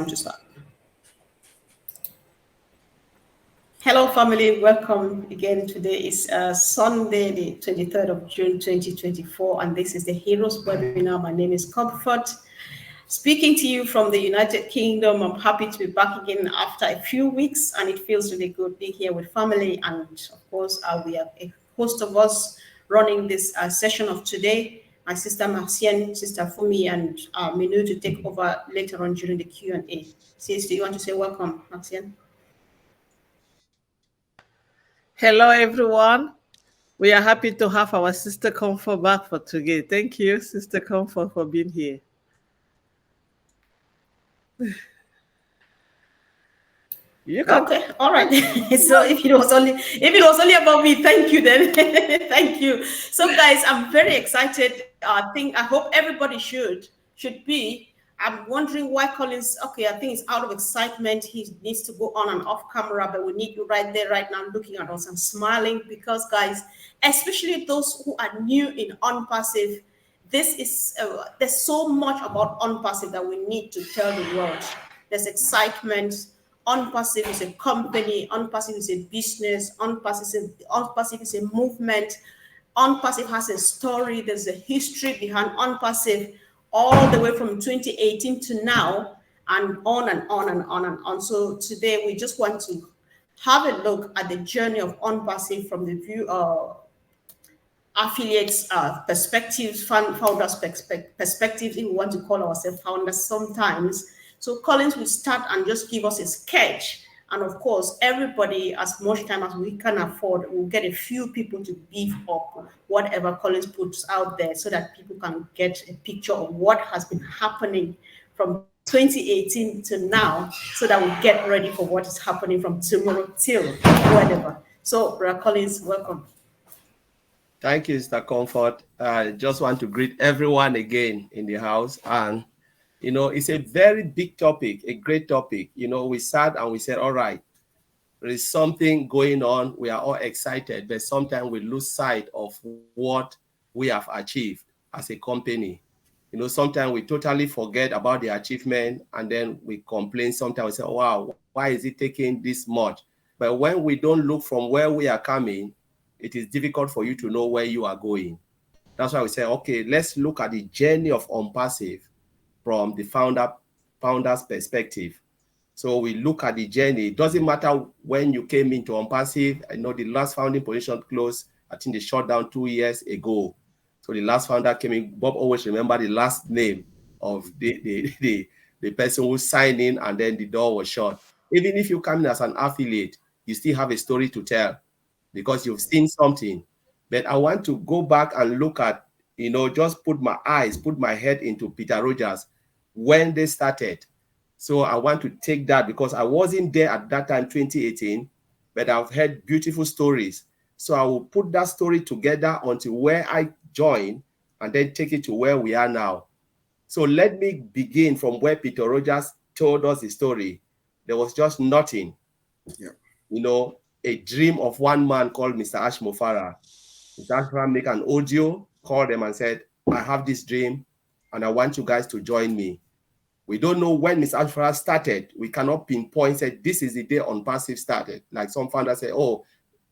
time to start. Hello, family. Welcome again. Today is Sunday, the 23rd of June, 2024, and this is the Heroes webinar. My name is Comfort. Speaking to you from the United Kingdom. I'm happy to be back again after a few weeks, and it feels really good being here with family. And of course, we have a host of us running this session of today. My sister Maxine, sister Fumi, and Minu to take over later on during the Q&A. Sis, do you want to say welcome, Maxine? Hello, everyone. We are happy to have our Sister Comfort back for today. Thank you, Sister Comfort, for being here. Okay, all right. So if it was only about me, thank you then. Thank you. So guys, I'm very excited. I hope everybody should be. I'm wondering why Collins, okay, I think it's out of excitement. He needs to go on and off camera, but we need you right there, right now, looking at us and smiling because, guys, especially those who are new in OnPassive, this is, there's so much about OnPassive that we need to tell the world. There's excitement. OnPassive is a company. OnPassive is a business. OnPassive is a movement. OnPassive has a story. There's a history behind OnPassive, all the way from 2018 to now, and on and on and on and on. So today we just want to have a look at the journey of OnPassive from the view of affiliates perspectives, founders perspectives, if we want to call ourselves founders sometimes. So Collins will start and just give us a sketch. And of course, everybody, as much time as we can afford, will get a few people to beef up whatever Collins puts out there so that people can get a picture of what has been happening from 2018 to now, so that we get ready for what is happening from tomorrow till whatever. So, Brother Collins, welcome. Thank you, Mr. Comfort. I just want to greet everyone again in the house. And you know, it's a very big topic, a great topic. You know, we sat and we said, all right, there is something going on. We are all excited, but sometimes we lose sight of what we have achieved as a company. You know, sometimes we totally forget about the achievement and then we complain. Sometimes we say, wow, why is it taking this much? But when we don't look from where we are coming, it is difficult for you to know where you are going. That's why we say, okay, let's look at the journey of OnPassive from the founder's perspective. So we look at the journey. It doesn't matter when you came into OnPassive. I know the last founding position closed, I think they shut down 2 years ago. So the last founder came in. Bob always remember the last name of the person who signed in and then the door was shut. Even if you come in as an affiliate, you still have a story to tell because you've seen something. But I want to go back and look at, you know, just put my head into Peter Rogers when they started. So I want to take that because I wasn't there at that time, 2018, but I've heard beautiful stories. So I will put that story together until where I joined and then take it to where we are now. So let me begin from where Peter Rogers told us the story. There was just nothing. Yeah. You know, a dream of one man called Mr. Mufareh. Mr. Ashram make an audio, called them and said, I have this dream and I want you guys to join me. We don't know when Mr. Ashram started. We cannot pinpoint, said this is the day OnPassive started. Like some founders say, oh,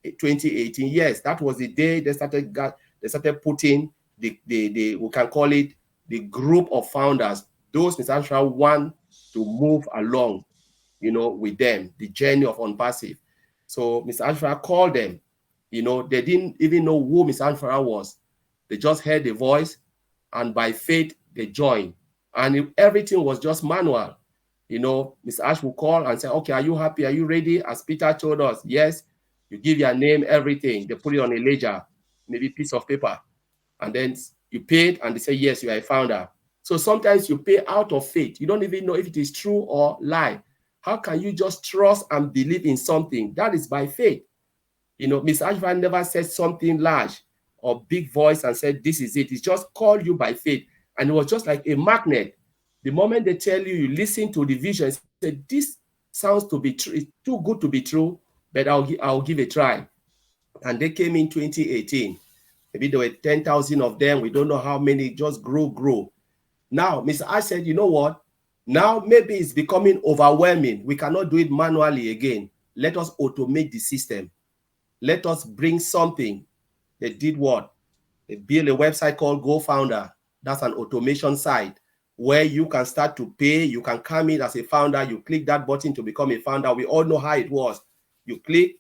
2018. Yes, that was the day they started putting the we can call it the group of founders. Those Mr. Ashram want to move along, you know, with them, the journey of OnPassive. So Mr. Ashram called them. You know, they didn't even know who Mr. Ashram was. They just heard the voice, and by faith, they joined. And everything was just manual. You know, Mr. Ash will call and say, okay, are you happy? Are you ready? As Peter told us, yes. You give your name, everything. They put it on a ledger, maybe piece of paper. And then you paid, and they say, yes, you are a founder. So sometimes you pay out of faith. You don't even know if it is true or lie. How can you just trust and believe in something? That is by faith. You know, Mr. Ashford never said something large or big voice and said, this is it. He just called you by faith. And it was just like a magnet. The moment they tell you, you listen to the vision, say, this sounds to be true. It's too good to be true, but I'll give a try. And they came in 2018. Maybe there were 10,000 of them. We don't know how many, just grow. Now, Mr. Ash said, you know what? Now, maybe it's becoming overwhelming. We cannot do it manually again. Let us automate the system. Let us bring something. They did what? They built a website called GoFounder. That's an automation site where you can start to pay. You can come in as a founder. You click that button to become a founder. We all know how it was. You click,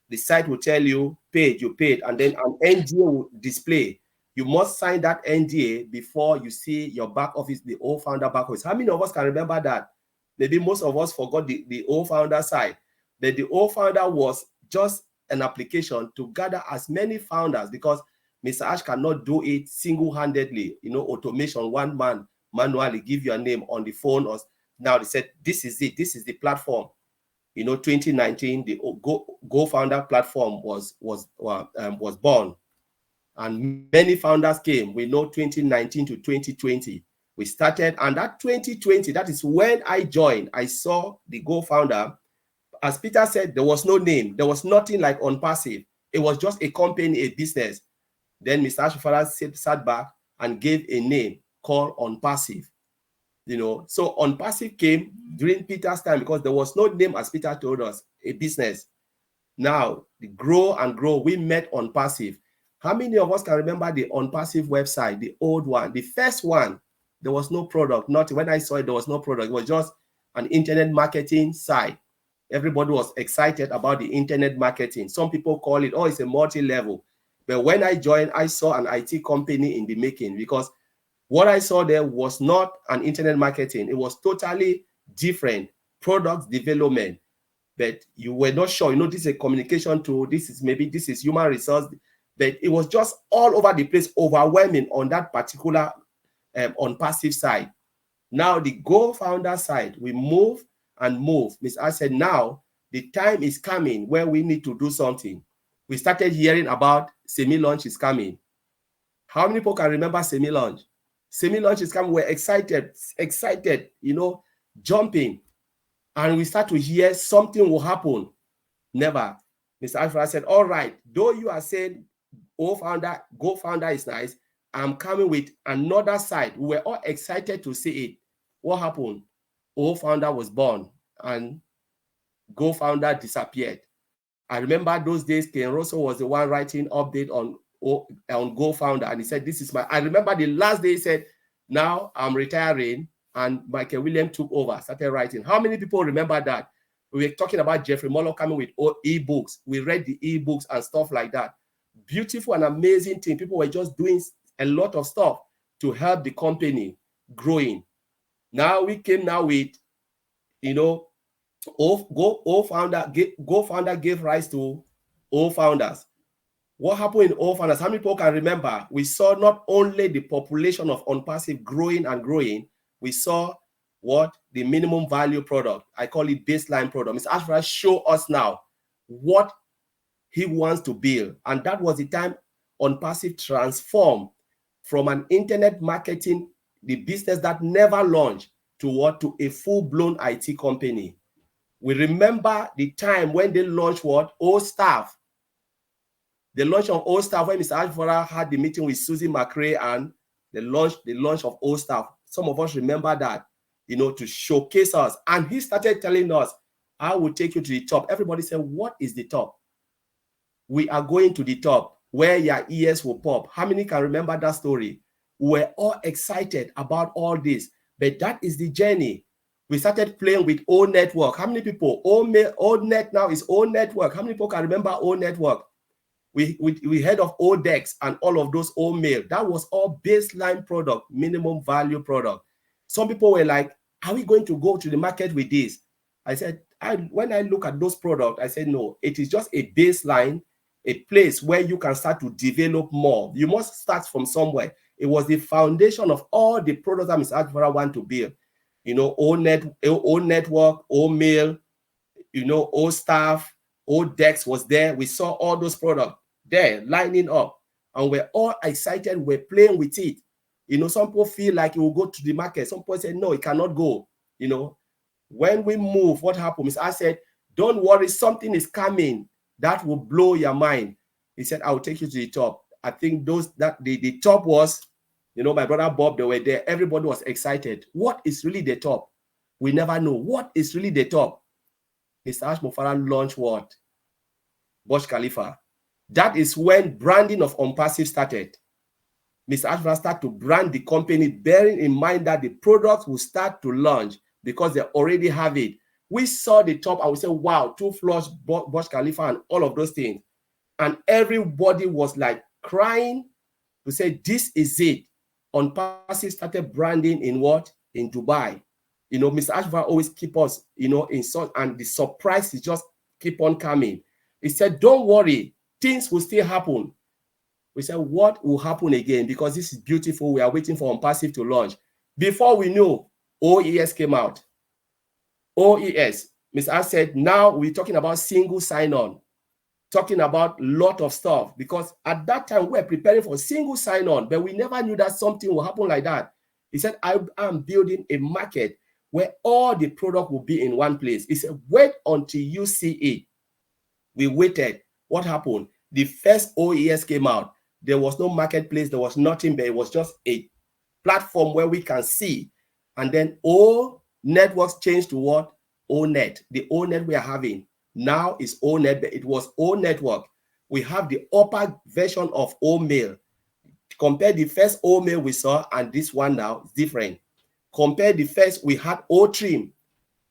the site will tell you, paid, you paid, and then an NDA will display. You must sign that NDA before you see your back office, the old founder back office. How many of us can remember that? Maybe most of us forgot the old founder side. But the old founder was just an application to gather as many founders, because Mr. Ash cannot do it single-handedly. Automation, one man manually give your name on the phone. Or now they said, this is it. This is the platform. 2019, the GoFounder platform was born, and many founders came. We know 2019 to 2020 we started, and that 2020, that is when I joined. I saw the GoFounder. As Peter said, there was no name. There was nothing like OnPassive. It was just a company, a business. Then Mr. Mufareh sat back and gave a name called OnPassive. So OnPassive came during Peter's time because there was no name, as Peter told us, a business. Now, the grow and grow, we met OnPassive. How many of us can remember the OnPassive website, the old one, the first one? There was no product, nothing. When I saw it, there was no product. It was just an internet marketing site. Everybody was excited about the internet marketing. Some people call it, it's a multi-level. But when I joined, I saw an IT company in the making, because what I saw there was not an internet marketing. It was totally different product development. But you were not sure, this is a communication tool. This is human resource. But it was just all over the place, overwhelming on that particular OnPassive side. Now the GoFounder side, we move and move. Ms. I said, now the time is coming where we need to do something. We started hearing about semi-launch is coming. How many people can remember semi-launch? Semi-launch is coming. We're excited, jumping. And we start to hear something will happen. Never. Mr. Alfred said, all right, though you are saying GoFounder is nice, I'm coming with another side. We were all excited to see it. What happened? GoFounder was born and GoFounder disappeared. I remember those days, Ken Russell was the one writing update on GoFounder, and he said, this is my, I remember the last day he said, now I'm retiring, and Michael Williams took over, started writing. How many people remember that? We were talking about Jeffrey Mullock coming with e-books. We read the e-books and stuff like that. Beautiful and amazing thing. People were just doing a lot of stuff to help the company growing. Now we came now with, GoFounder gave rise to OFounders. What happened in OFounders? How many people can remember? We saw not only the population of OnPassive growing and growing, we saw what? The minimum value product. I call it baseline product. Mr. Ashford show us now what he wants to build. And that was the time OnPassive transformed from an internet marketing, the business that never launched, to what? To a full-blown IT company. We remember the time when they launched what? OStaff. The launch of OStaff, when Mr. Ashford had the meeting with Susie McRae and the launch of OStaff. Some of us remember that, to showcase us. And he started telling us, I will take you to the top. Everybody said, what is the top? We are going to the top where your ears will pop. How many can remember that story? We're all excited about all this, but that is the journey. We started playing with O Network. How many people? O Net now is O Network. How many people can remember O Network? We heard of Odex and all of those O Mail. That was all baseline product, minimum value product. Some people were like, are we going to go to the market with this? I said, when I look at those products, I said, no, it is just a baseline, a place where you can start to develop more. You must start from somewhere. It was the foundation of all the products that Mr. Advara want to build. O Network, O Mail, O Staff, O Dex was there. We saw all those products there lining up, and we're all excited. We're playing with it. Some people feel like it will go to the market. Some people say, no, it cannot go. When we move, what happens? I said, don't worry, something is coming that will blow your mind. He said, I will take you to the top. I think the top was, my brother Bob, they were there. Everybody was excited. What is really the top? We never know what is really the top. Mr. Ash Mufareh launched what? Burj Khalifa. That is when branding of OnPassive started. Mr. Ash Mufareh started to brand the company, bearing in mind that the products will start to launch because they already have it. We saw the top and we said, wow, 2 floors, Burj Khalifa and all of those things. And everybody was like crying to say, this is it. OnPassive started branding in what? In Dubai. You know, Mr. Ashvar always keep us, you know, in such, and the surprise is just keep on coming. He said, don't worry, things will still happen. We said, what will happen again? Because this is beautiful. We are waiting for OnPassive to launch. Before we knew, OES came out. OES, Mr. Ash said, now we're talking about single sign-on, talking about a lot of stuff, because at that time we were preparing for single sign-on, but we never knew that something will happen like that. He said, I am building a market where all the product will be in one place. He said, wait until you see it. We waited. What happened? The first OES came out. There was no marketplace. There was nothing, but it was just a platform where we can see. And then all networks changed to what? ONET. The ONET we are having now is ONET, but it was O network. We have the upper version of O-mail. Compare the first O-mail we saw and this one now is different. Compare the first, we had O-trim,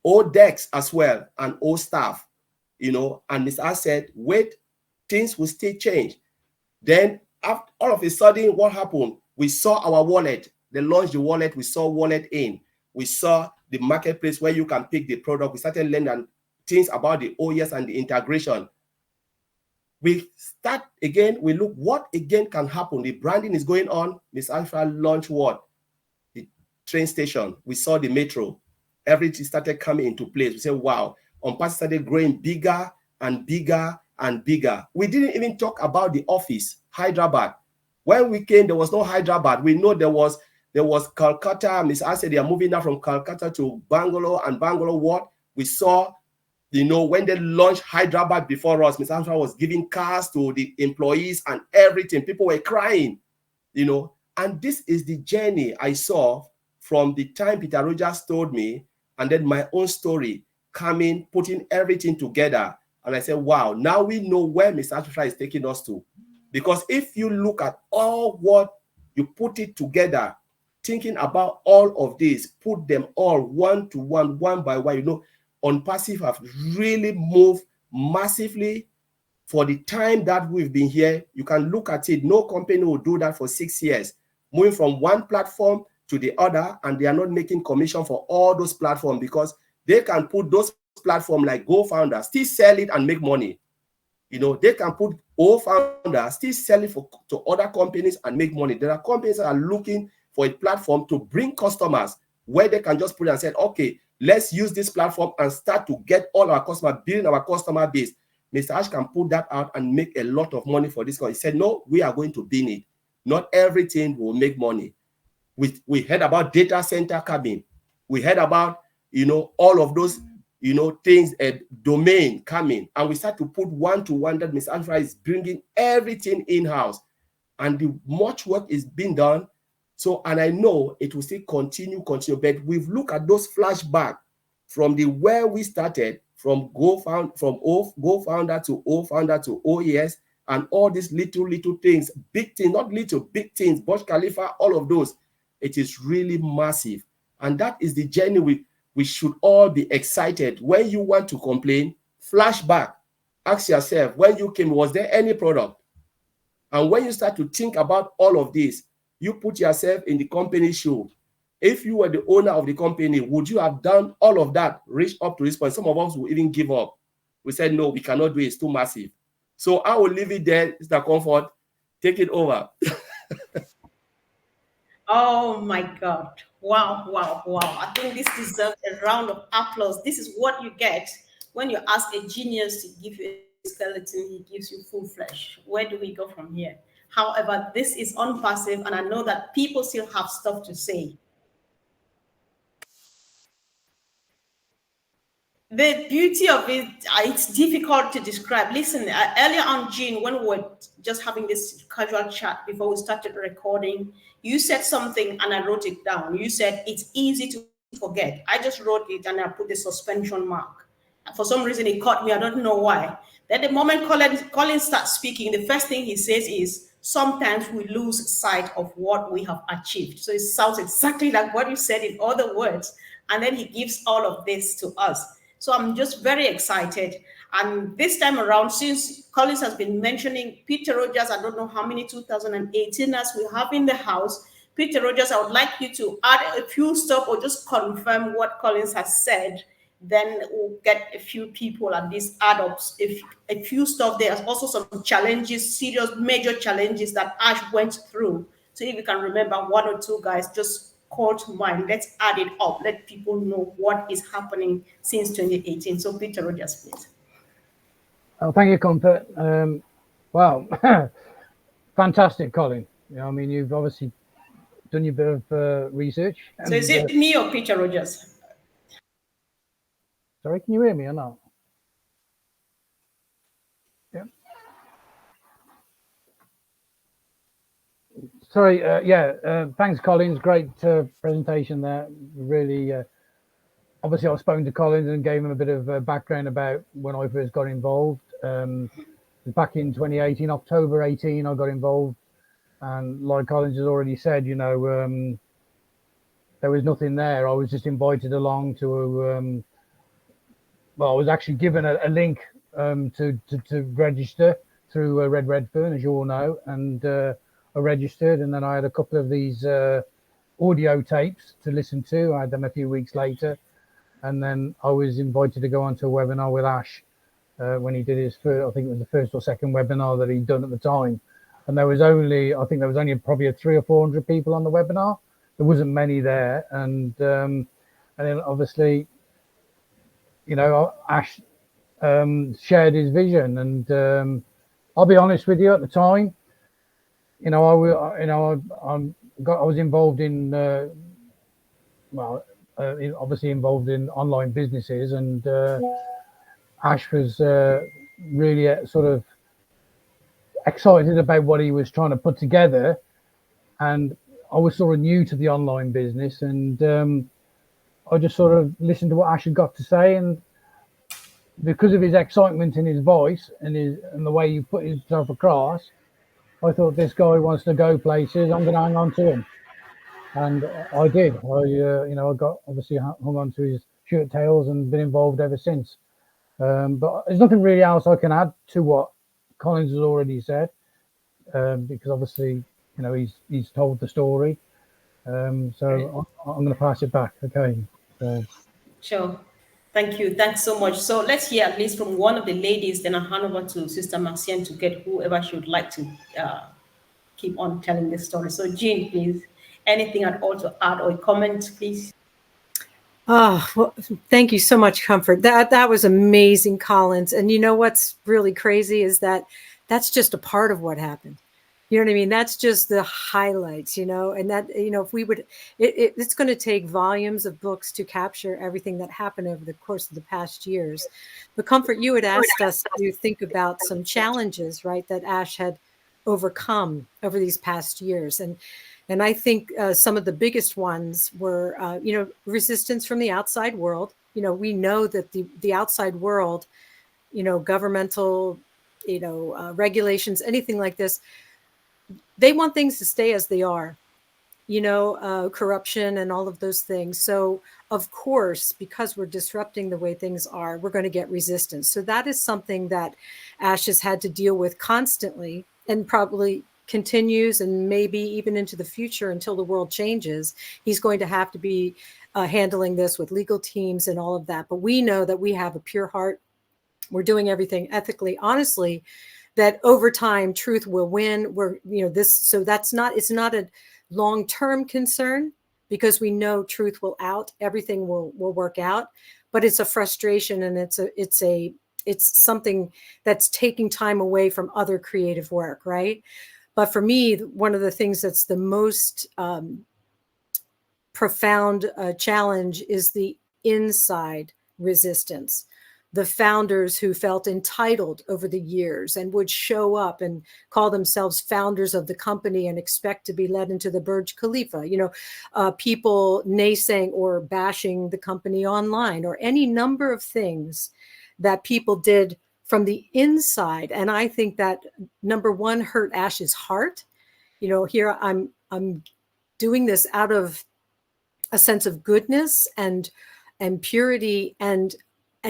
O-dex as well, and O-staff, you know, and Mr. Ash said, wait, things will still change. Then after, all of a sudden, what happened? We saw our wallet. They launched the wallet. We saw wallet in. We saw the marketplace where you can pick the product. We started learning things about the OES and the integration. We start again. We look what again can happen. The branding is going on. Ms. Alpha launched what? The train station. We saw the metro. Everything started coming into place. We said, wow. OnPassive started growing bigger and bigger and bigger. We didn't even talk about the office, Hyderabad. When we came, there was no Hyderabad. We know there was Calcutta. Ms. I said they are moving now from Calcutta to Bangalore, and Bangalore what? We saw, you know, when they launched Hyderabad before us, Ms. Amsha was giving cars to the employees and everything. People were crying, you know. And this is the journey I saw from the time Peter Rogers told me, and then my own story coming, putting everything together. And I said, wow, now we know where Mr. Ashfra is taking us to. Because if you look at all what you put it together, thinking about all of this, put them all one to one, one by one, you know, OnPassive have really moved massively for the time that we've been here. You can look at it. No company will do that for 6 years, moving from one platform to the other, and they are not making commission for all those platforms because they can put those platforms like GoFounder, still sell it and make money. You know, they can put GoFounder, still sell it to other companies and make money. There are companies that are looking for a platform to bring customers where they can just put it and say, okay, let's use this platform and start to get all our customers, building our customer base. Mr. Ash can put that out and make a lot of money for this. He said, no, we are going to bin it. Not everything will make money. We heard about data center coming. We heard about, you know, all of those, you know, things, a domain coming. And we start to put one to one that Ms. Alfra is bringing everything in-house. And the much work is being done. So, and I know it will still continue, but we've looked at those flashbacks from the where we started, from GoFounder to O-founder to OES, and all these little things, big things, not little, big things, Burj Khalifa, all of those. It is really massive. And that is the journey we should all be excited. When you want to complain, flashback, ask yourself, when you came, was there any product? And when you start to think about all of this, you put yourself in the company's shoe. If you were the owner of the company, would you have done all of that, reach up to this point? Some of us will even give up. We said, no, we cannot do it. It's too massive. So I will leave it there, Mr. Comfort. Take it over. Oh my God. Wow, wow, wow. I think this deserves a round of applause. This is what you get when you ask a genius to give you a skeleton, he gives you full flesh. Where do we go from here? However, this is OnPassive, and I know that people still have stuff to say. The beauty of it, it's difficult to describe. Listen, earlier on, Jean, when we were just having this casual chat before we started recording, you said something and I wrote it down. You said it's easy to forget. I just wrote it and I put the suspension mark. For some reason, it caught me. I don't know why. Then the moment Colin starts speaking, the first thing he says is, sometimes we lose sight of what we have achieved. So it sounds exactly like what you said in other words. And then he gives all of this to us. So I'm just very excited. And this time around, since Collins has been mentioning Peter Rogers, I don't know how many 2018ers we have in the house. Peter Rogers, I would like you to add a few stuff or just confirm what Collins has said. Then we'll get a few people at these add-ups, a few stuff. There's also some challenges, serious, major challenges that Ash went through. So if you can remember one or two, guys, just call to mind. Let's add it up. Let people know what is happening since 2018. So Peter Rogers, please. Oh, thank you, Comfort. Wow, fantastic, Colin. I mean, you've obviously done your bit of research. So is it me or Peter Rogers? Sorry, can you hear me or not? Yeah. Sorry, thanks, Collins. Great presentation there. Really, obviously, I've spoken to Collins and gave him a bit of background about when I first got involved. Back in 2018, October 18, I got involved. And like Collins has already said, there was nothing there. I was just invited along to I was actually given a link to register through Red Redfern, as you all know, and I registered, and then I had a couple of these audio tapes to listen to. I had them a few weeks later, and then I was invited to go onto a webinar with Ash when he did his first, I think it was the first or second webinar that he'd done at the time, and there was only probably 300 or 400 people on the webinar. There wasn't many there, and then obviously, Ash shared his vision, and I'll be honest with you. At the time, I was involved in, obviously involved in online businesses, and Ash was really sort of excited about what he was trying to put together, and I was sort of new to the online business, and I just sort of listened to what Ash had got to say, and because of his excitement in his voice and the way he put himself across, I thought, this guy wants to go places. I'm going to hang on to him, and I did. I got obviously hung on to his shirt tails and been involved ever since. But there's nothing really else I can add to what Collins has already said, because obviously, he's told the story. So I'm going to pass it back. Okay. Sure. Thank you. Thanks so much. So let's hear at least from one of the ladies, then I'll hand over to Sister Maxine to get whoever she would like to keep on telling this story. So Jean, please, anything at all to add or comment, please? Oh, well, thank you so much, Comfort. That was amazing, Collins. And you know what's really crazy is that that's just a part of what happened. You know what I mean? That's just the highlights, and that, if we would, it's going to take volumes of books to capture everything that happened over the course of the past years. But Comfort, you had asked us to think about some challenges, right, that Ash had overcome over these past years. And I think some of the biggest ones were, resistance from the outside world. We know that the outside world, governmental, regulations, anything like this, they want things to stay as they are, corruption and all of those things. So, of course, because we're disrupting the way things are, we're going to get resistance. So that is something that Ash has had to deal with constantly, and probably continues, and maybe even into the future until the world changes. He's going to have to be handling this with legal teams and all of that. But we know that we have a pure heart. We're doing everything ethically, honestly, that over time truth will win. It's not a long-term concern, because we know truth will out, everything will work out, but it's a frustration, and it's something that's taking time away from other creative work, right? But for me, one of the things that's the most profound challenge is the inside resistance. the founders who felt entitled over the years and would show up and call themselves founders of the company and expect to be led into the Burj Khalifa, people naysaying or bashing the company online, or any number of things that people did from the inside. And I think that, number one, hurt Ash's heart. Here I'm doing this out of a sense of goodness and purity, and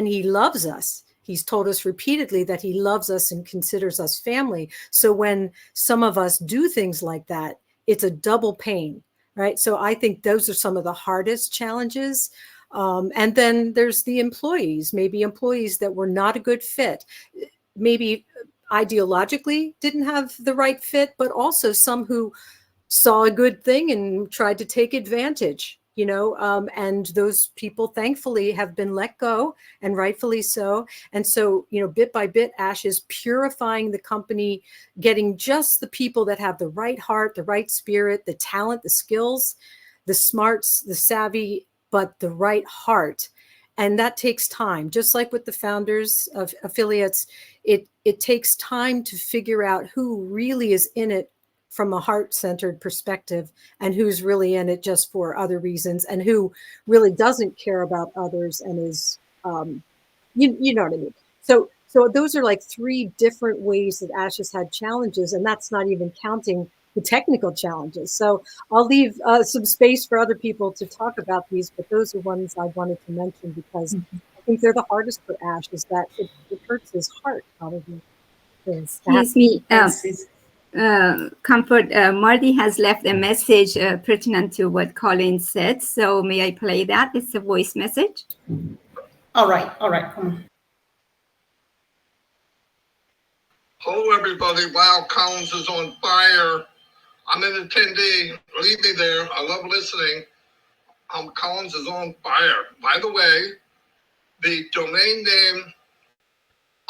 he loves us. He's told us repeatedly that he loves us and considers us family. So when some of us do things like that, it's a double pain, right? So I think those are some of the hardest challenges. And then there's the employees, maybe employees that were not a good fit, maybe ideologically didn't have the right fit, but also some who saw a good thing and tried to take advantage. And those people thankfully have been let go, and rightfully so. And so, bit by bit, Ash is purifying the company, getting just the people that have the right heart, the right spirit, the talent, the skills, the smarts, the savvy, but the right heart. And that takes time. Just like with the founders of affiliates, it takes time to figure out who really is in it from a heart-centered perspective, and who's really in it just for other reasons, and who really doesn't care about others and is, you know what I mean? So those are like three different ways that Ash has had challenges, and that's not even counting the technical challenges. So I'll leave some space for other people to talk about these, but those are ones I wanted to mention because I think they're the hardest for Ash, is that it hurts his heart, probably. Excuse me. Comfort, Marty has left a message pertinent to what Colin said. So may I play that? It's a voice message. All right. Come on. Hello, everybody. Wow, Collins is on fire. I'm an attendee. Leave me there. I love listening. Collins is on fire. By the way, the domain name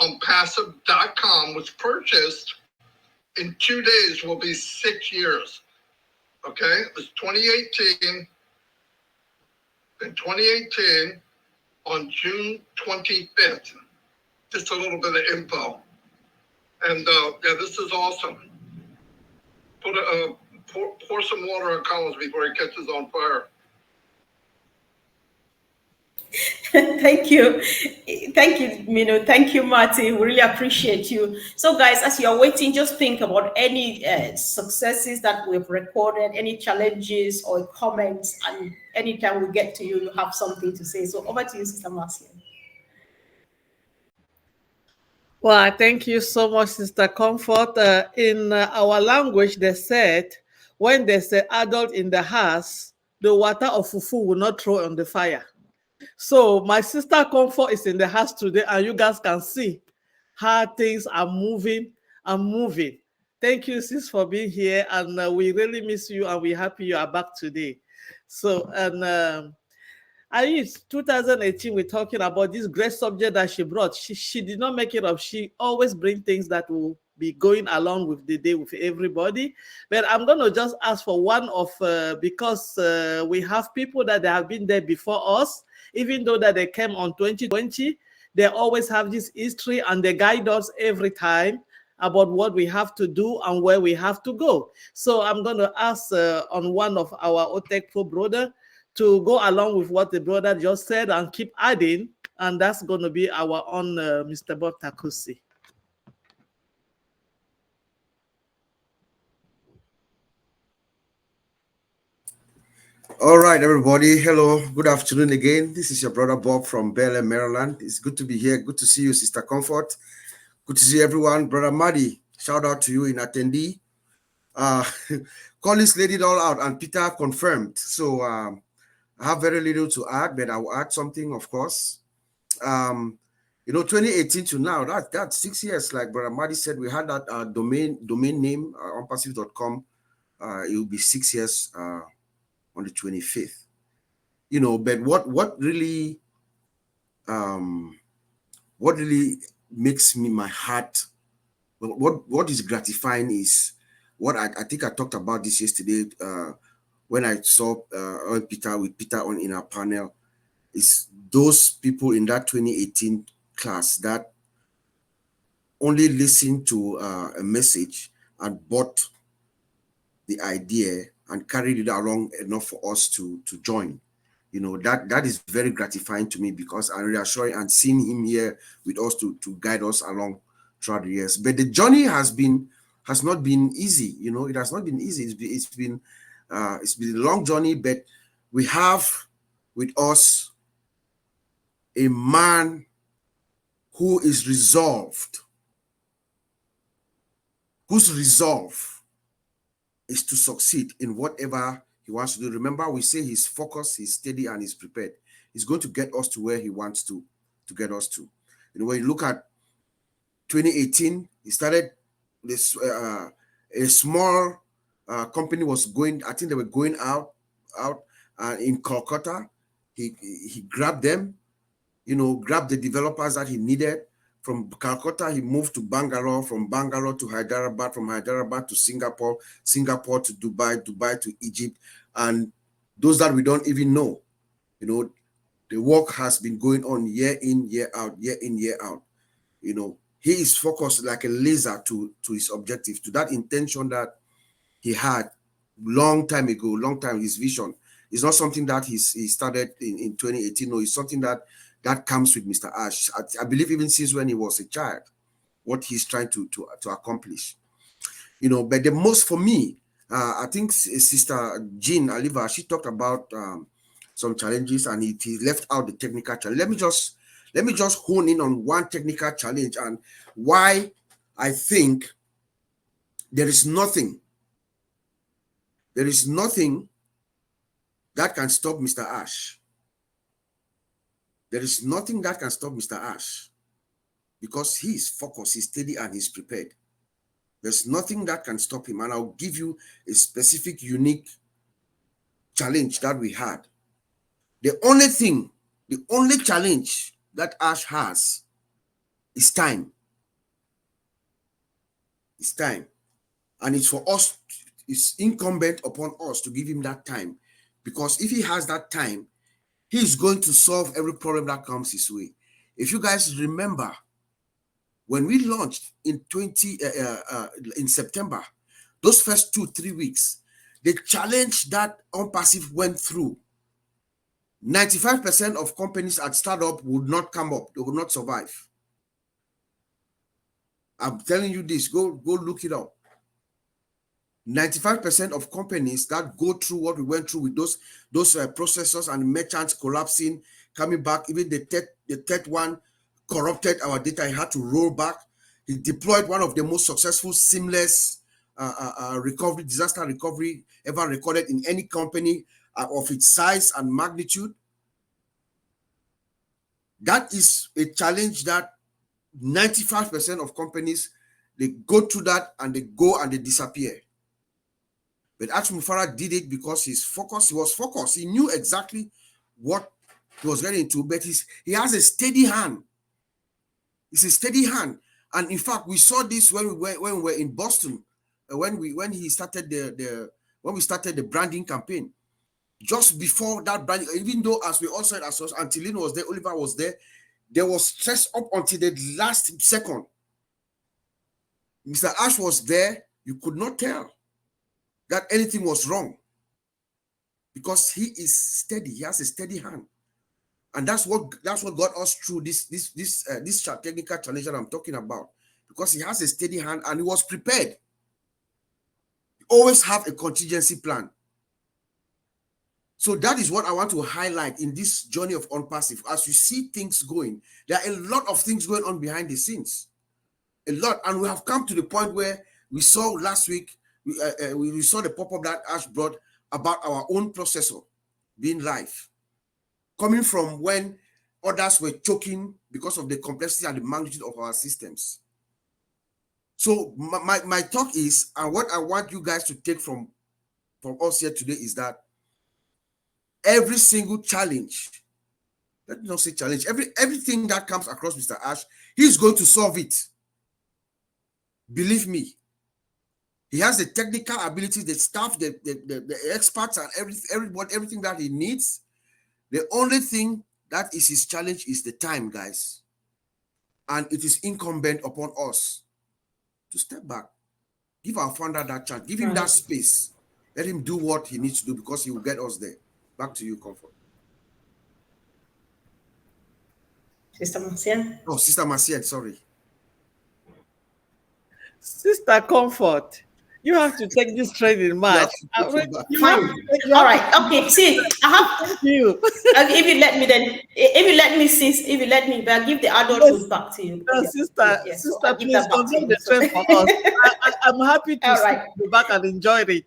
OnPassive.com was purchased in 2 days, will be 6 years. Okay, it was 2018. In 2018, on June 25th, just a little bit of info. And yeah, this is awesome. Pour some water on Collins before he catches on fire. Thank you, Mino. Thank you, Marty. We really appreciate you. So, guys, as you're waiting, just think about any successes that we've recorded, any challenges or comments, and anytime we get to you, you have something to say. So, over to you, Sister Marcia. Well, thank you so much, Sister Comfort. In our language, they said, when there's an adult in the house, the water of fufu will not throw on the fire. So my sister Comfort is in the house today, and you guys can see how things are moving and moving. Thank you, sis, for being here, and we really miss you, and we're happy you are back today. So, and I used 2018, we're talking about this great subject that she brought. She did not make it up. She always brings things that will be going along with the day with everybody. But I'm going to just ask for one of, because we have people that they have been there before us, even though that they came on 2020, they always have this history and they guide us every time about what we have to do and where we have to go. So I'm going to ask on one of our OTEC Pro brother to go along with what the brother just said and keep adding, and that's going to be our own Mr. Bob Takusi. All right, everybody. Hello. Good afternoon again. This is your brother Bob from Bel Air, Maryland. It's good to be here. Good to see you, Sister Comfort. Good to see everyone. Brother Maddy, shout out to you in attendee. Collins laid it all out, and Peter confirmed. So I have very little to add, but I will add something, of course. 2018 to now, that's 6 years. Like Brother Maddy said, we had that domain name, OnPassive.com. It will be 6 years on the 25th. But what really makes me my heart, what is gratifying is what I think I talked about this yesterday when I saw Peter on in our panel, is those people in that 2018 class that only listened to a message and bought the idea and carried it along enough for us to join. You know, that is very gratifying to me, because I'm reassuring and seeing him here with us to guide us along throughout the years. But the journey has not been easy. You know, it has not been easy. It's been a long journey, but we have with us a man who is resolved, whose resolve is to succeed in whatever he wants to do. Remember, we say he's focused, he's steady, and he's prepared. He's going to get us to where he wants to get us to. You know, when you look at 2018, he started this, a small company was going, I think they were going out in Calcutta. He grabbed them, you know, grabbed the developers that he needed. From Calcutta, he moved to Bangalore, from Bangalore to Hyderabad, from Hyderabad to Singapore, Singapore to Dubai, Dubai to Egypt, and those that we don't even know. You know, the work has been going on year in, year out, year in, year out. You know, he is focused like a laser to his objective, to that intention that he had long time ago, his vision. It's not something that he started in 2018. No, it's something that comes with Mr. Ash. I believe even since when he was a child, what he's trying to accomplish. You know, but the most for me, I think Sister Jean Aliva, she talked about some challenges, and he left out the technical challenge. Let me just hone in on one technical challenge and why I think there is nothing that can stop Mr. Ash. There is nothing that can stop Mr. Ash, because he is focused, he's steady, and he's prepared. There's nothing that can stop him. And I'll give you a specific, unique challenge that we had. The only challenge that Ash has is time. It's time. And it's for us, it's incumbent upon us to give him that time. Because if he has that time, he's going to solve every problem that comes his way. If you guys remember, when we launched in September, those first 2-3 weeks, the challenge that OnPassive went through, 95% of companies at startup would not come up. They would not survive. I'm telling you this. Go look it up. 95% of companies that go through what we went through with those processors and merchants collapsing, coming back, even the third one corrupted our data. He had to roll back. He deployed one of the most successful seamless disaster recovery ever recorded in any company of its size and magnitude. That is a challenge that 95% of companies, they go through that and they go and they disappear. But Mufareh did it because he's focused. He was focused. He knew exactly what he was getting into, but he has a steady hand. It's a steady hand. And in fact, we saw this when we were in Boston, when we started the branding campaign. Just before that branding, even though as we all said, as Antilino was there, Oliver was there was stress up until the last second. Mr. Ash was there. You could not tell that anything was wrong, because he is steady. He has a steady hand, and that's what got us through this technical challenge that I'm talking about, because he has a steady hand and he was prepared. You always have a contingency plan. So that is what I want to highlight in this journey of OnPassive. As you see things going, there are a lot of things going on behind the scenes, a lot, and we have come to the point where we saw last week. We saw the pop-up that Ash brought about our own processor being live, coming from when others were choking because of the complexity and the magnitude of our systems. So my talk is, and what I want you guys to take from us here today is that every single challenge, let me not say challenge, everything that comes across Mr. Ash, he's going to solve it. Believe me. He has the technical ability, the staff, the experts, and everything that he needs. The only thing that is his challenge is the time, guys. And it is incumbent upon us to step back, give our founder that chance, give him that space, let him do what he needs to do, because he will get us there. Back to you, Comfort. Sister Marcian. Oh, Sister Marcian, sorry. Sister Comfort, you have to take this training, man. Fine. All right. Okay. See, I have you. if you let me, then if you let me, but I'll give the adulthood back to you. No, sister, yes, sister, so please continue the train for us. I'm happy to sit back and enjoy it.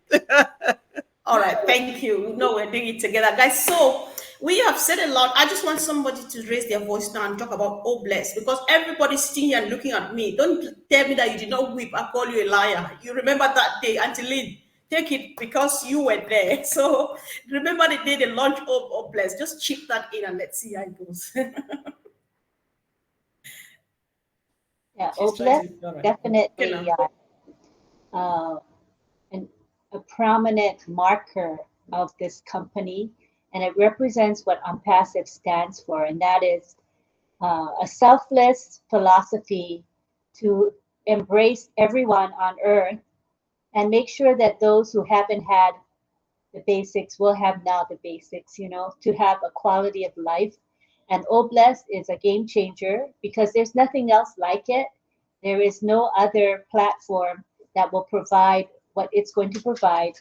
All right, thank you. No, we're doing it together, guys. So we have said a lot. I just want somebody to raise their voice now and talk about oh bless, because everybody's sitting here and looking at me. Don't tell me that you did not weep. I call you a liar. You remember that day, Auntie Lynn. Take it because you were there. So remember the day they launched oh bless. Just chip that in and let's see how it goes. Yeah, oh bless, definitely a prominent marker of this company, and it represents what OnPassive stands for, and that is a selfless philosophy to embrace everyone on earth and make sure that those who haven't had the basics will have now the basics, you know, to have a quality of life. And Obless is a game changer because there's nothing else like it. There is no other platform that will provide what it's going to provide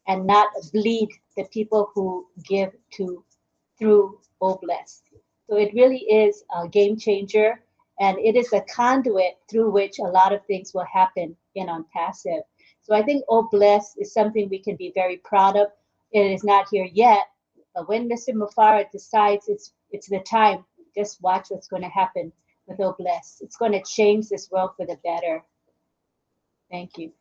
and not bleed the people who give through Obless. So it really is a game changer, and it is a conduit through which a lot of things will happen in OnPassive. So I think Obless is something we can be very proud of. It is not here yet, but when Mr. Mufareh decides it's the time, just watch what's going to happen with Obless. It's going to change this world for the better. Thank you.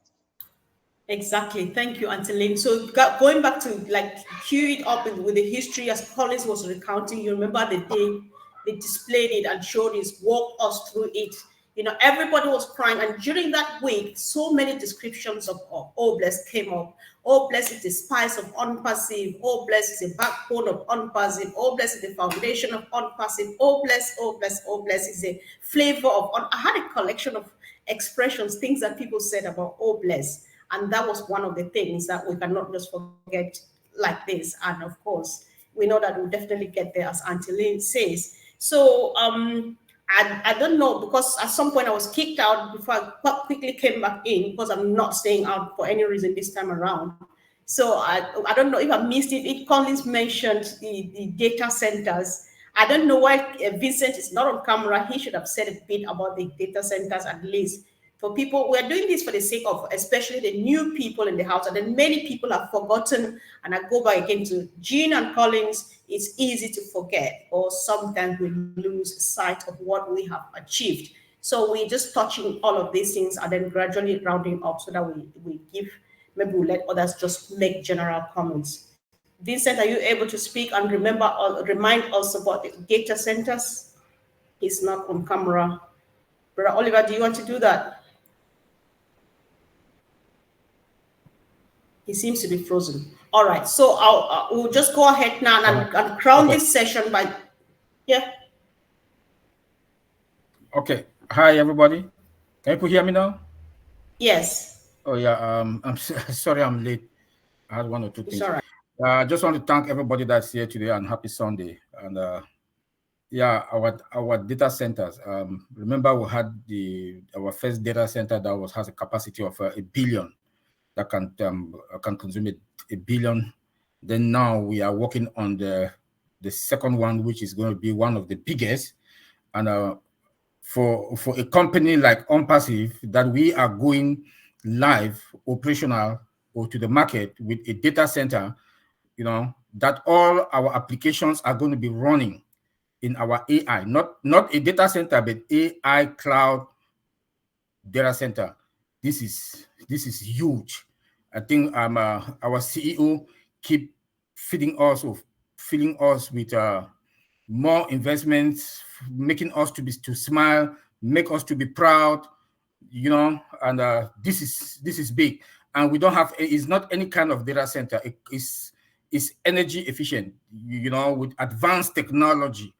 Exactly. Thank you, Auntie Lynn. So going back to like cue it up with the history as Collins was recounting, you remember the day they displayed it and showed us, walked us through it. You know, everybody was crying. And during that week, so many descriptions of oh bless came up. Oh bless is the spice of OnPassive. Oh bless is the backbone of OnPassive. Oh bless is the foundation of OnPassive. Oh bless, oh bless, oh bless is the flavor of I had a collection of expressions, things that people said about oh bless. And that was one of the things that we cannot just forget like this. And of course, we know that we'll definitely get there, as Auntie Lynn says. So I don't know, because at some point I was kicked out before I quickly came back in, because I'm not staying out for any reason this time around. So I don't know if I missed it. If Collins mentioned the data centers, I don't know why Vincent is not on camera. He should have said a bit about the data centers at least. For people, we're doing this for the sake of especially the new people in the house, and then many people have forgotten. And I go back again to Jean and Collins. It's easy to forget, or sometimes we lose sight of what we have achieved. So we're just touching all of these things and then gradually rounding up so that we give, maybe we'll let others just make general comments. Vincent, are you able to speak and remind us about the data centers? He's not on camera. Brother Oliver, do you want to do that? He seems to be frozen. All right, so we'll just go ahead now and crown this session by, yeah. Okay. Hi, everybody. Can you hear me now? Yes. Oh, yeah. I'm sorry I'm late. I had one or two things. It's all right. I just want to thank everybody that's here today, and happy Sunday. And yeah, our data centers. Remember, we had our first data center that has a capacity of 1 billion. That can consume a billion. Then now we are working on the second one, which is going to be one of the biggest. And for a company like OnPassive, that we are going live, operational, or to the market with a data center, you know, that all our applications are going to be running in our AI, not a data center, but AI cloud data center. This is huge. I think our CEO keep filling us with more investments, making us to smile, make us to be proud, you know. And this is big. And we don't have, it's not any kind of data center. It's energy efficient, you know, with advanced technology,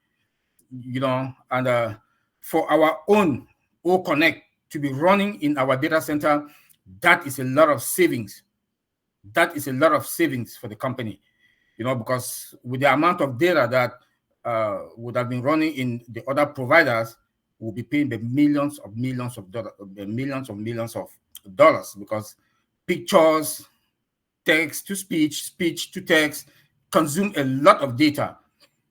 you know. And for our own O Connect to be running in our data center, that is a lot of savings. That is a lot of savings for the company, because with the amount of data that would have been running in the other providers, we'll be paying the millions of dollars, because pictures, text to speech, speech to text consume a lot of data.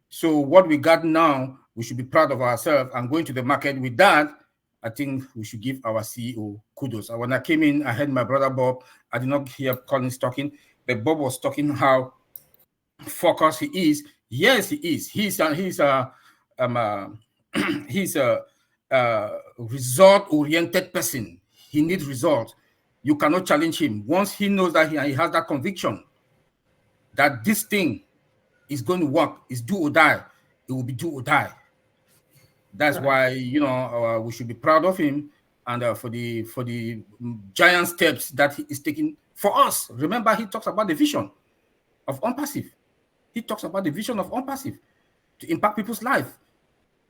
So what we got now, we should be proud of ourselves and going to the market with that. I think we should give our CEO kudos. When I came in, I heard my brother Bob. I did not hear Collins talking, but Bob was talking how focused he is. Yes, he is. He's a result-oriented person. He needs results. You cannot challenge him. Once he knows that he has that conviction that this thing is going to work, is do or die, it will be do or die. That's why we should be proud of him, and for the giant steps that he is taking for us. Remember, he talks about the vision of OnPassive. He talks about the vision of OnPassive to impact people's life.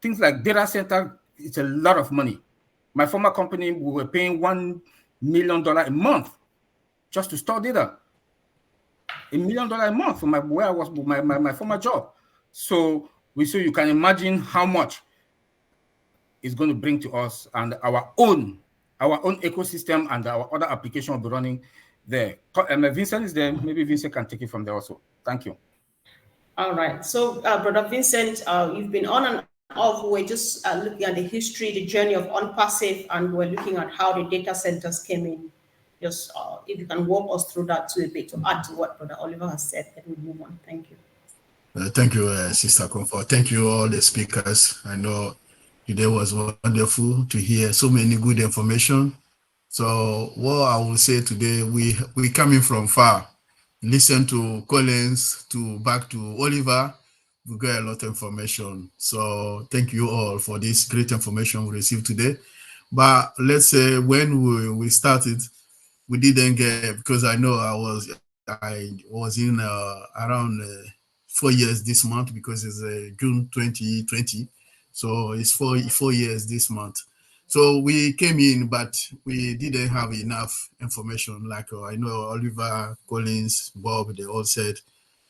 Things like data center, it's a lot of money. My former company, we were paying $1 million a month just to store data. $1 million a month for where I was my former job. So you can imagine how much it's going to bring to us, and our own ecosystem and our other application will be running there. Vincent is there. Maybe Vincent can take it from there also. Thank you. All right. So, Brother Vincent, you've been on and off. We're just looking at the history, the journey of OnPassive, and we're looking at how the data centers came in. Just if you can walk us through that too a bit to add to what Brother Oliver has said, then we'll move on. Thank you. Thank you, Sister Comfort. Thank you, all the speakers. I know today was wonderful to hear so many good information. So what I will say today, we coming from far. Listen to Collins, back to Oliver. We got a lot of information. So thank you all for this great information we received today. But let's say when we started, we didn't get, because I know I was in around 4 years this month, because it's June 2020. So it's four years this month. So we came in, but we didn't have enough information. Like I know Oliver, Collins, Bob, they all said,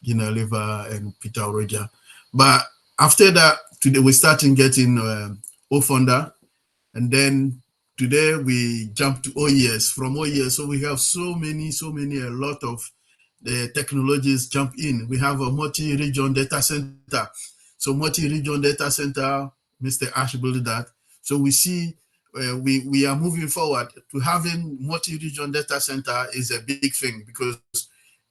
Oliver and Peter Roger. But after that, today we started getting O-Funder, and then today we jumped to OES. From OES, so we have so many, a lot of the technologies jump in. We have a multi-region data center. So multi-region data center, Mr. Ash built that. So we see we are moving forward to having multi-region data center is a big thing, because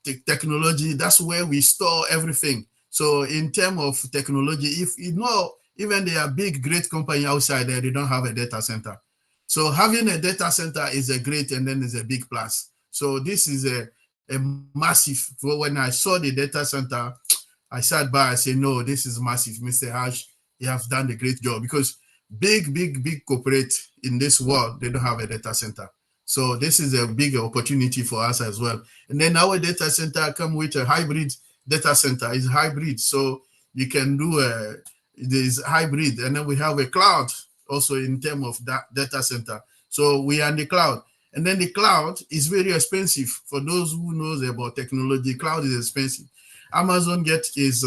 the technology, that's where we store everything. So in terms of technology, if even they are big, great company outside there, they don't have a data center. So having a data center is a great, and then is a big plus. So this is a massive. When I saw the data center, I sat by, I said, no, this is massive. Mr. Hash, you have done a great job, because big corporate in this world, they don't have a data center. So this is a big opportunity for us as well. And then our data center come with a hybrid data center. It's hybrid, so you can do this hybrid. And then we have a cloud also in terms of that data center. So we are in the cloud. And then the cloud is very expensive. For those who knows about technology, cloud is expensive. Amazon get his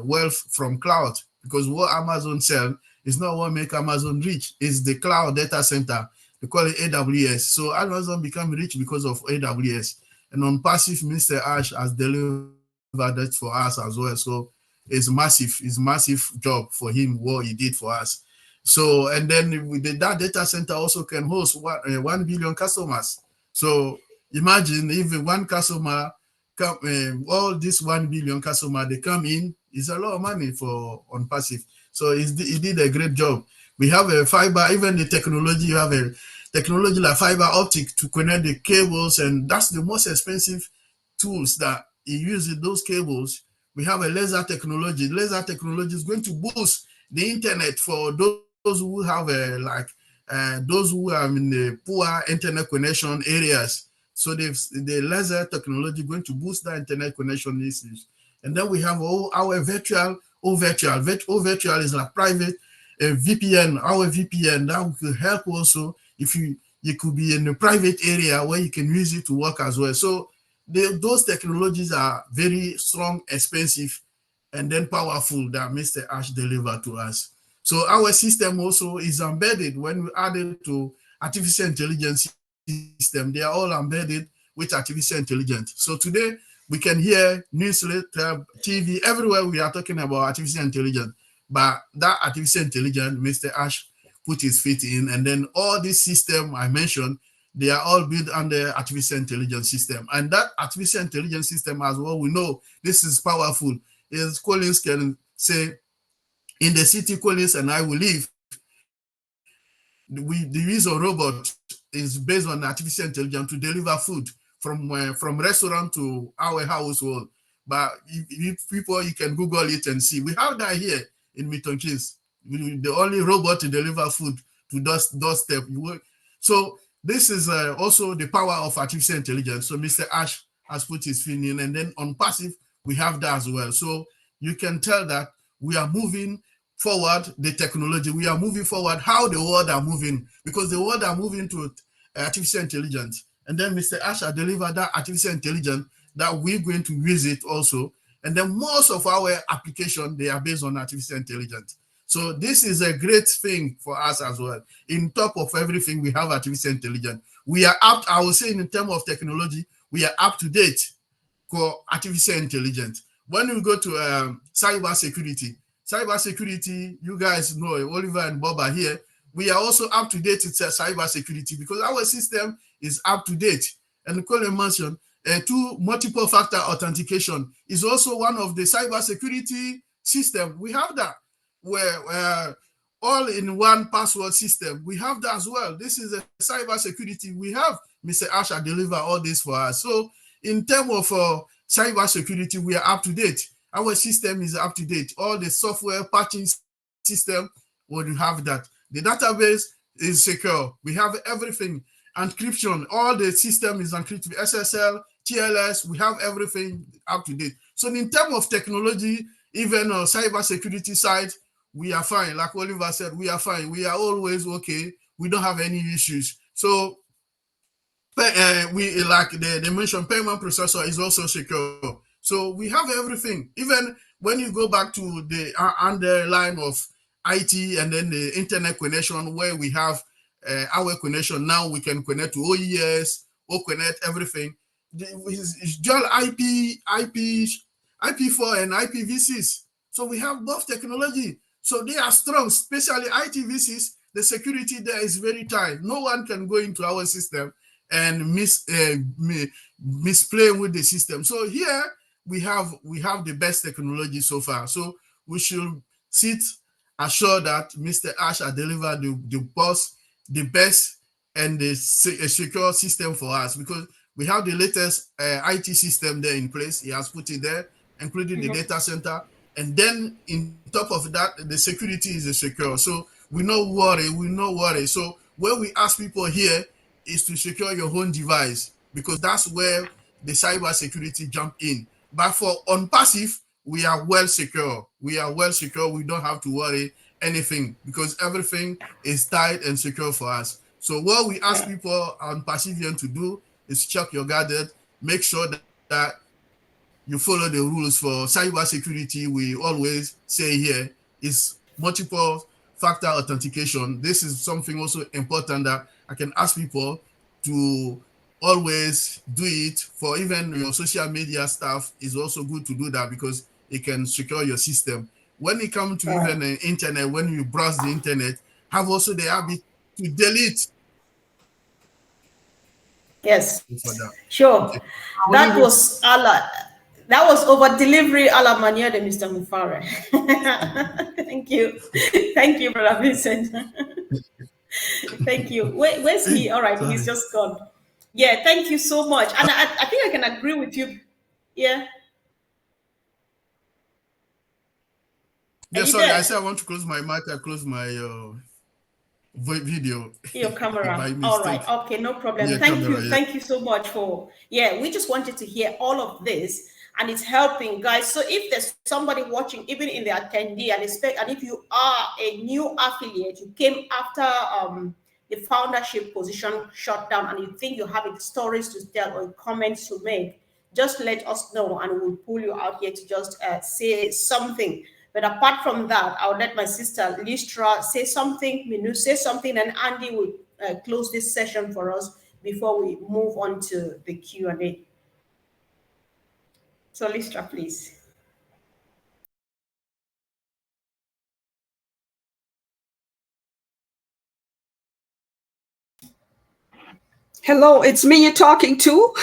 wealth from cloud, because what Amazon sell is not what make Amazon rich. It's the cloud data center. They call it AWS. So Amazon become rich because of AWS. And OnPassive, Mr. Ash has delivered that for us as well. So it's massive job for him, what he did for us. So, and then with that data center also can host 1 billion customers. So imagine if one customer come, all this 1 billion customer, they come in, it's a lot of money for OnPassive. So he did a great job. We have a fiber, even the technology, you have a technology like fiber optic to connect the cables, and that's the most expensive tools that he uses, those cables. We have a laser technology. Laser technology is going to boost the internet for those who have those who are in the poor internet connection areas. So the laser technology going to boost the internet connection issues. And then we have all our virtual. Virtual is like private a VPN, our VPN, that could help also if you could be in a private area where you can use it to work as well. So those technologies are very strong, expensive, and then powerful that Mr. Ash delivered to us. So our system also is embedded when we add it to artificial intelligence system. They are all embedded with artificial intelligence. So today we can hear newsletter, TV, everywhere we are talking about artificial intelligence. But that artificial intelligence, Mr. Ash put his feet in, and then all this system I mentioned, they are all built under artificial intelligence system. And that artificial intelligence system, as well, we know this is powerful. Is Collins can say, in the city Collins and I will live, the use of robot is based on artificial intelligence to deliver food from restaurant to our household. But if people, you can Google it and see. We have that here in Milton Keynes. The only robot to deliver food to doorstep. So this is also the power of artificial intelligence. So Mr. Ash has put his feet in, and then OnPassive, we have that as well. So you can tell that we are moving forward the technology. We are moving forward how the world are moving, because the world are moving to artificial intelligence. And then Mr. Asher delivered that artificial intelligence that we're going to use it also. And then most of our application, they are based on artificial intelligence. So this is a great thing for us as well. In top of everything, we have artificial intelligence. We are up, I would say in terms of technology, we are up to date for artificial intelligence. When we go to cyber security, you guys know, Oliver and Bob are here. We are also up to date with cyber security because our system is up to date. And Colin mentioned multiple factor authentication is also one of the cyber security system. We have that where all in one password system. We have that as well. This is a cyber security. We have Mr. Asher deliver all this for us. So in terms of cyber security, we are up to date. Our system is up to date. All the software patching system, we have that. The database is secure. We have everything. Encryption, all the system is encrypted. SSL, TLS, we have everything up to date. So in terms of technology, even on cyber security side, we are fine. Like Oliver said, we are fine. We are always okay. We don't have any issues. So we like they mentioned payment processor is also secure. So we have everything. Even when you go back to the underline of IT and then the internet connection where we have our connection, now we can connect to OES, connect everything. It's just IP4 and IPv6. So we have both technology. So they are strong, especially IPv6. The security there is very tight. No one can go into our system and misplay with the system. So here we have the best technology so far. So we should sit assured that Mr. Asher delivered the best and a secure system for us, because we have the latest IT system there in place. He has put it there, including the data center. And then in top of that, the security is secure. So we no worry. So when we ask people here is to secure your own device, because that's where the cyber security jump in. But for OnPassive, we are well secure. We don't have to worry anything because everything is tight and secure for us. So what we ask people on Passivian to do is check your gadget, make sure that you follow the rules for cyber security. We always say here is multiple factor authentication. This is something also important that I can ask people to always do it. For even your social media stuff is also good to do that because it can secure your system. When it comes to even the internet, when you browse the internet, have also the habit to delete. Yes, sure. Okay. That was over delivery a la manière de Mr. Mufareh. Thank you. Thank you, Brother Vincent. Thank you. Where's he? All right, he's just gone. Yeah, thank you so much. And I think I can agree with you. Yeah. Yeah, sorry, I said I want to close my mic. I close my video. Your camera. All right. Okay, no problem. Yeah, thank you so much for, we just wanted to hear all of this. and it's helping, guys. So if there's somebody watching, even in the attendee, and if you are a new affiliate, you came after the foundership position shut down, and you think you have stories to tell or comments to make, just let us know, and we'll pull you out here to just say something. But apart from that, I'll let my sister Listra say something, Minu say something, and Andy will close this session for us before we move on to the Q&A. So Listra, please. Hello, it's me you're talking to.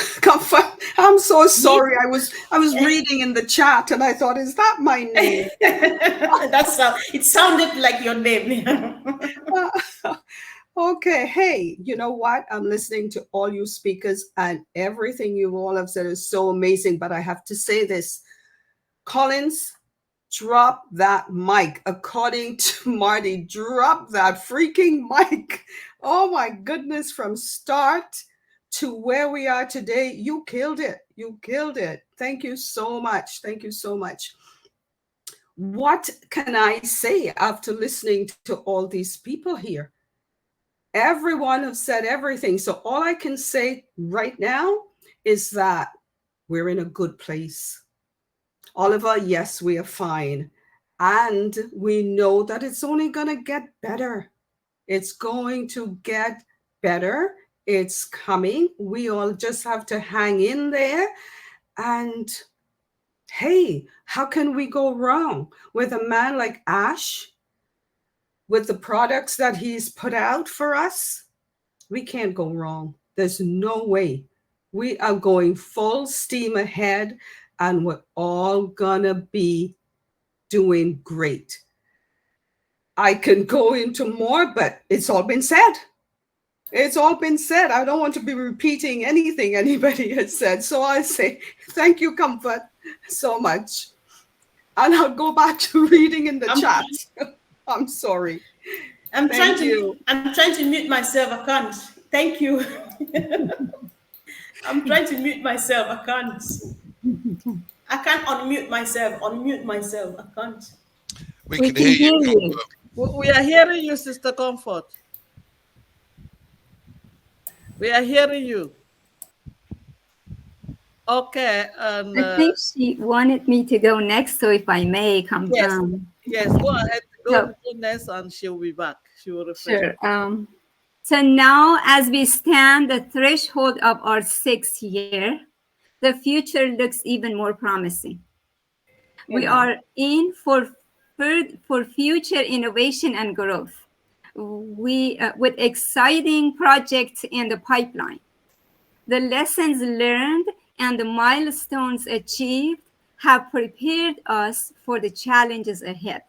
I'm so sorry. I was reading in the chat and I thought, is that my name? It sounded like your name. Okay, hey, you know what? I'm listening to all you speakers and everything you all have said is so amazing. But I have to say this, Collins, drop that mic. According to Marty, drop that freaking mic. Oh my goodness, from start to where we are today, you killed it. You killed it. Thank you so much. Thank you so much. What can I say after listening to all these people here? Everyone has said everything. So all I can say right now is that we're in a good place. Oliver, yes, we are fine. And we know that it's only going to get better. It's going to get better. It's coming. We all just have to hang in there. And hey, how can we go wrong with a man like Ash, with the products that he's put out for us? We can't go wrong. There's no way. We are going full steam ahead, and we're all gonna be doing great. I can go into more, but it's all been said. It's all been said. I don't want to be repeating anything anybody has said. So I say thank you, Comfort, so much. And I'll go back to reading in the chat. I'm sorry. I'm trying to mute myself. I can't. Thank you. I'm trying to mute myself. I can't. I can't unmute myself. Unmute myself. I can't. We can hear you. We are hearing you, Sister Comfort. We are hearing you. Okay. And, I think she wanted me to go next, so if I may come. Yes, go ahead. Go next, and she'll be back. She will refresh. Sure. So now, as we stand the threshold of our 6th year, the future looks even more promising. We are in for future innovation and growth. With exciting projects in the pipeline. The lessons learned and the milestones achieved have prepared us for the challenges ahead.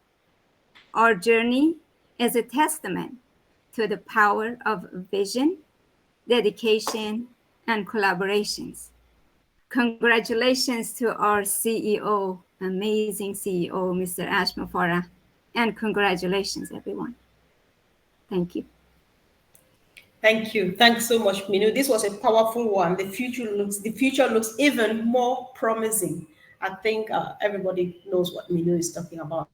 Our journey is a testament to the power of vision, dedication, and collaborations. Congratulations to our CEO, amazing CEO, Mr. Ash Mufareh, and congratulations, everyone. Thank you. Thank you. Thanks so much, Minu. This was a powerful one. The future looks even more promising. I think everybody knows what Minu is talking about.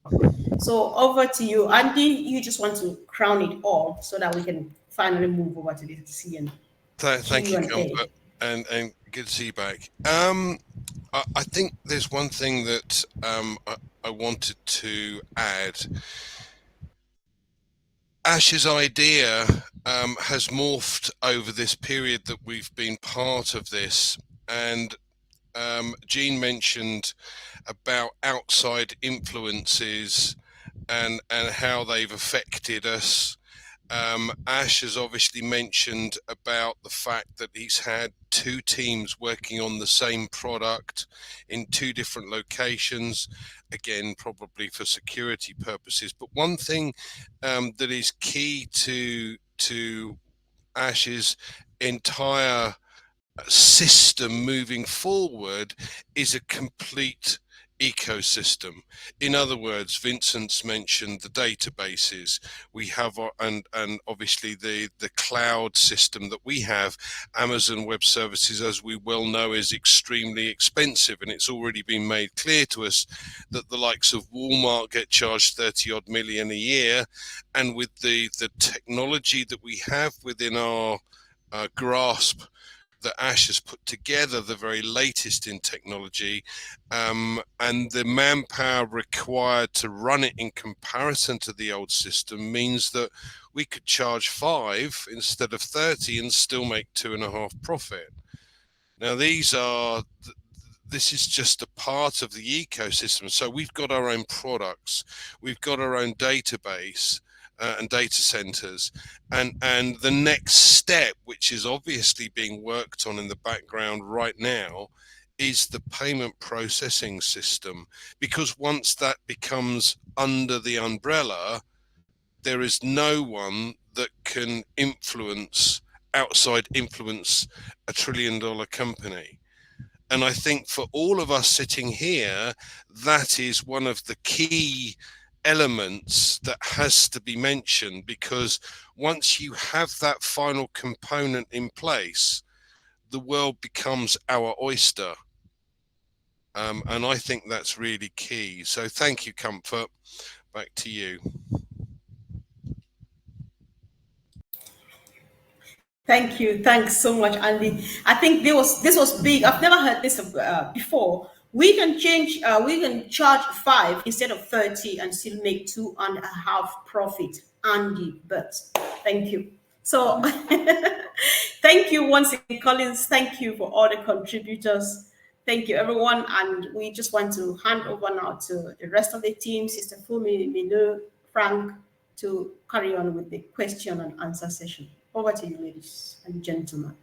So over to you, Andy. You just want to crown it all so that we can finally move over to the CN. Thank you, Comfort, and good to see you back. I think there's one thing that I wanted to add. Ash's idea has morphed over this period that we've been part of this, and Jean mentioned about outside influences and how they've affected us. Ash has obviously mentioned about the fact that he's had 2 teams working on the same product in 2 different locations, again, probably for security purposes. But one thing that is key to Ash's entire system moving forward is a complete ecosystem. In other words, Vincent's mentioned the databases we have, and obviously the cloud system that we have. Amazon Web Services, as we well know, is extremely expensive, and it's already been made clear to us that the likes of Walmart get charged 30 odd million a year, and with the technology that we have within our grasp, that Ash has put together, the very latest in technology, and the manpower required to run it in comparison to the old system means that we could charge 5 instead of 30 and still make 2.5 profit. Now this is just a part of the ecosystem. So we've got our own products, we've got our own database, and data centers, and the next step, which is obviously being worked on in the background right now, is the payment processing system, because once that becomes under the umbrella, there is no one that can influence a $1 trillion company. And I think for all of us sitting here, that is one of the key elements that has to be mentioned, because once you have that final component in place, the world becomes our oyster. And I think that's really key. So thank you, Comfort. Back to you. Thank you. Thanks so much, Andy. I think this was big. I've never heard this before. We can change. We can charge 5 instead of 30 and still make 2.5 profit. Andy, but thank you. So thank you once again, Collins. Thank you for all the contributors. Thank you, everyone. And we just want to hand over now to the rest of the team, Sister Fumi, Milo, Frank, to carry on with the question and answer session. Over to you, ladies and gentlemen.